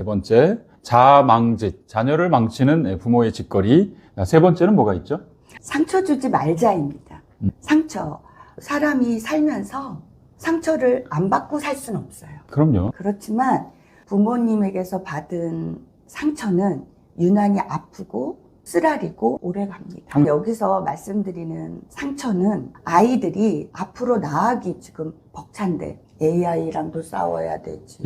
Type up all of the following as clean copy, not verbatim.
세 번째, 자망짓, 자녀를 망치는 부모의 짓거리. 세 번째는 뭐가 있죠? 상처 주지 말자입니다. 상처. 사람이 살면서 상처를 안 받고 살 수는 없어요. 그럼요. 그렇지만 부모님에게서 받은 상처는 유난히 아프고 쓰라리고 오래갑니다. 여기서 말씀드리는 상처는 아이들이 앞으로 나아가기 지금 벅찬데 AI랑도 싸워야 되지.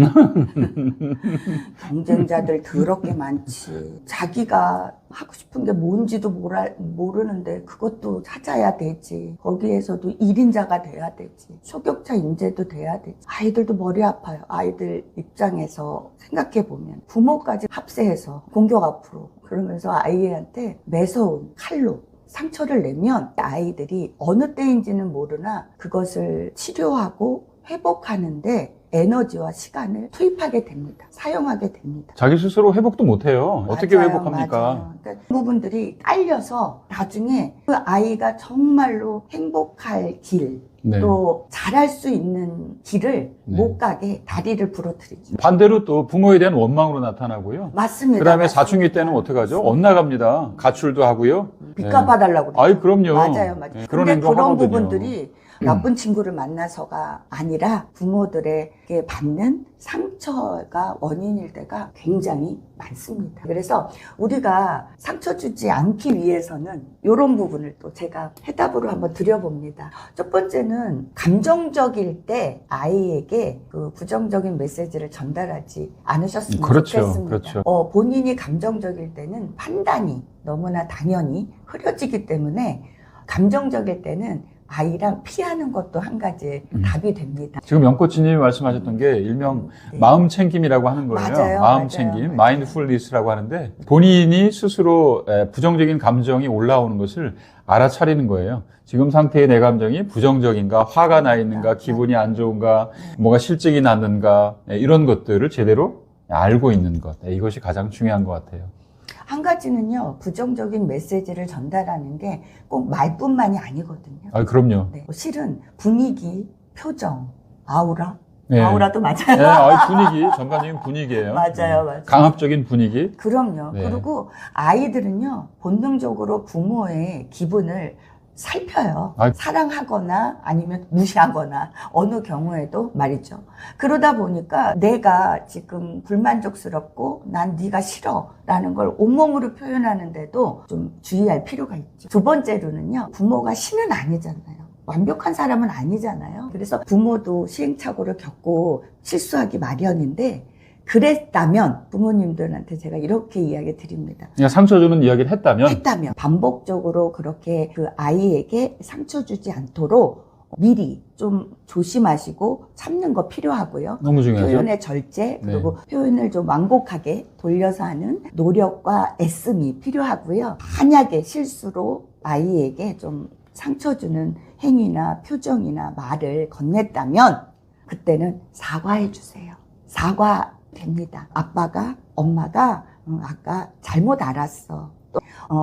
경쟁자들 더럽게 많지. 자기가 하고 싶은 게 뭔지도 모르는데 그것도 찾아야 되지. 거기에서도 1인자가 돼야 되지. 초격차 인재도 돼야 되지. 아이들도 머리 아파요. 아이들 입장에서 생각해보면 부모까지 합세해서 공격 앞으로 그러면서 아이한테 매서운 칼로 상처를 내면 아이들이 어느 때인지는 모르나 그것을 치료하고 회복하는데 에너지와 시간을 투입하게 됩니다. 사용하게 됩니다. 자기 스스로 회복도 못해요. 어떻게 맞아요, 회복합니까? 맞아요. 그러니까 부분들이 딸려서 나중에 그 아이가 정말로 행복할 길, 네. 또 잘할 수 있는 길을 네. 못 가게 다리를 부러뜨리죠. 반대로 또 부모에 대한 원망으로 나타나고요. 맞습니다. 그 다음에 맞습니다. 사춘기 때는 어떡하죠? 엇나갑니다. 가출도 하고요. 빚 갚아달라고 그래요. 아이, 그럼요. 맞아요, 맞아요. 네, 그런데 행동 그런 하거든요. 부분들이 나쁜 친구를 만나서가 아니라 부모들에게 받는 상처가 원인일 때가 굉장히 많습니다. 그래서 우리가 상처 주지 않기 위해서는 이런 부분을 또 제가 해답으로 한번 드려봅니다. 첫 번째는 감정적일 때 아이에게 그 부정적인 메시지를 전달하지 않으셨으면 그렇죠, 좋겠습니다. 그렇죠. 본인이 감정적일 때는 판단이 너무나 당연히 흐려지기 때문에 감정적일 때는 아이랑 피하는 것도 한 가지 답이 됩니다. 지금 영코치님이 말씀하셨던 게 일명 네. 마음 챙김이라고 하는 거예요. 맞아요, 마음 맞아요, 챙김, 맞아요. 마인드풀니스라고 하는데 본인이 스스로 부정적인 감정이 올라오는 것을 알아차리는 거예요. 지금 상태의 내 감정이 부정적인가, 화가 나 있는가, 기분이 안 좋은가, 뭐가 실증이 났는가, 이런 것들을 제대로 알고 있는 것. 이것이 가장 중요한 것 같아요. 한 가지는요, 부정적인 메시지를 전달하는 게 꼭 말뿐만이 아니거든요. 아, 그럼요. 네, 실은 분위기, 표정, 아우라. 네. 아우라도 맞아요. 네, 분위기, 전반적인 분위기예요. 맞아요, 맞아요. 강압적인 분위기. 그럼요. 네. 그리고 아이들은요, 본능적으로 부모의 기분을 살펴요. 사랑하거나 아니면 무시하거나 어느 경우에도 말이죠. 그러다 보니까 내가 지금 불만족스럽고 난 네가 싫어라는 걸 온몸으로 표현하는데도 좀 주의할 필요가 있죠. 두 번째로는요, 부모가 신은 아니잖아요. 완벽한 사람은 아니잖아요. 그래서 부모도 시행착오를 겪고 실수하기 마련인데 그랬다면 부모님들한테 제가 이렇게 이야기 드립니다. 그냥 상처 주는 이야기를 했다면 반복적으로 그렇게 그 아이에게 상처 주지 않도록 미리 좀 조심하시고 참는 거 필요하고요. 너무 중요하죠. 표현의 절제 그리고 표현을 좀 완곡하게 돌려서 하는 노력과 애씀이 필요하고요. 만약에 실수로 아이에게 좀 상처 주는 행위나 표정이나 말을 건넸다면 그때는 사과해 주세요. 사과 됩니다. 아빠가, 엄마가 아까 잘못 알았어. 또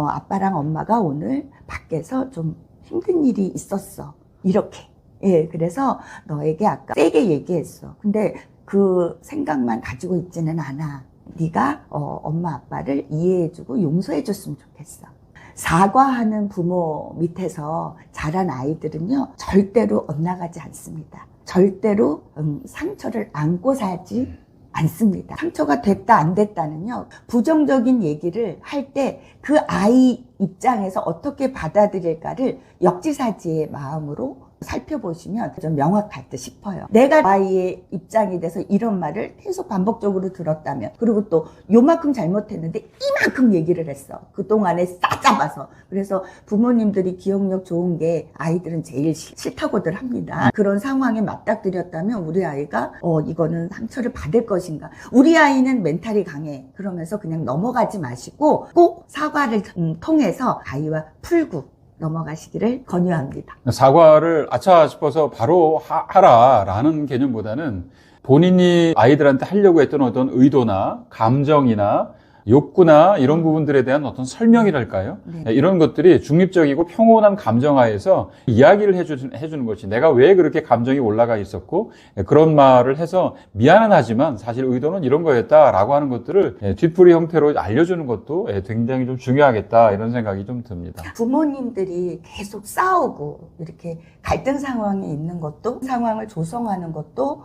아빠랑 엄마가 오늘 밖에서 좀 힘든 일이 있었어. 이렇게. 예, 그래서 너에게 아까 세게 얘기했어. 근데 그 생각만 가지고 있지는 않아. 네가 엄마 아빠를 이해해주고 용서해줬으면 좋겠어. 사과하는 부모 밑에서 자란 아이들은요, 절대로 엇나가지 않습니다. 절대로 상처를 안고 살지 않습니다. 상처가 됐다 안 됐다는요, 부정적인 얘기를 할 때 그 아이 입장에서 어떻게 받아들일까를 역지사지의 마음으로 살펴보시면 좀 명확할 듯 싶어요. 내가 아이의 입장이 돼서 이런 말을 계속 반복적으로 들었다면, 그리고 또 요만큼 잘못했는데 이만큼 얘기를 했어. 그동안에 싸잡아서. 그래서 부모님들이 기억력 좋은 게 아이들은 제일 싫다고들 합니다. 그런 상황에 맞닥뜨렸다면 우리 아이가 이거는 상처를 받을 것인가. 우리 아이는 멘탈이 강해. 그러면서 그냥 넘어가지 마시고 꼭 사과를 통해서 아이와 풀고 넘어가시기를 권유합니다. 사과를 아차 싶어서 바로 하라라는 개념보다는 본인이 아이들한테 하려고 했던 어떤 의도나 감정이나 욕구나 이런 부분들에 대한 어떤 설명이랄까요? 네. 이런 것들이 중립적이고 평온한 감정하에서 이야기를 해주는 것이 내가 왜 그렇게 감정이 올라가 있었고 그런 말을 해서 미안은 하지만 사실 의도는 이런 거였다라고 하는 것들을 뒷풀이 형태로 알려주는 것도 굉장히 좀 중요하겠다 이런 생각이 좀 듭니다. 부모님들이 계속 싸우고 이렇게 갈등 상황에 있는 것도 상황을 조성하는 것도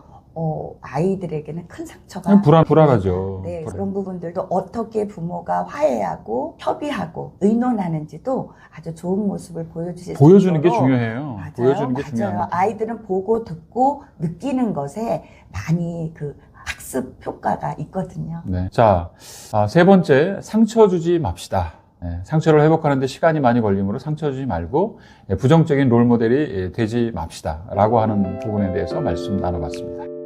아이들에게는 큰 상처가 불안하죠. 네, 그런 부분들도 어떻게 부모가 화해하고 협의하고 의논하는지도 아주 좋은 모습을 보여주는 게 중요해요. 맞아요. 보여주는 게 맞아요. 중요합니다. 아이들은 보고 듣고 느끼는 것에 많이 그 학습 효과가 있거든요. 네. 자, 세 번째, 상처 주지 맙시다. 상처를 회복하는데 시간이 많이 걸리므로 상처 주지 말고 부정적인 롤모델이 되지 맙시다. 라고 하는 부분에 대해서 말씀 나눠봤습니다.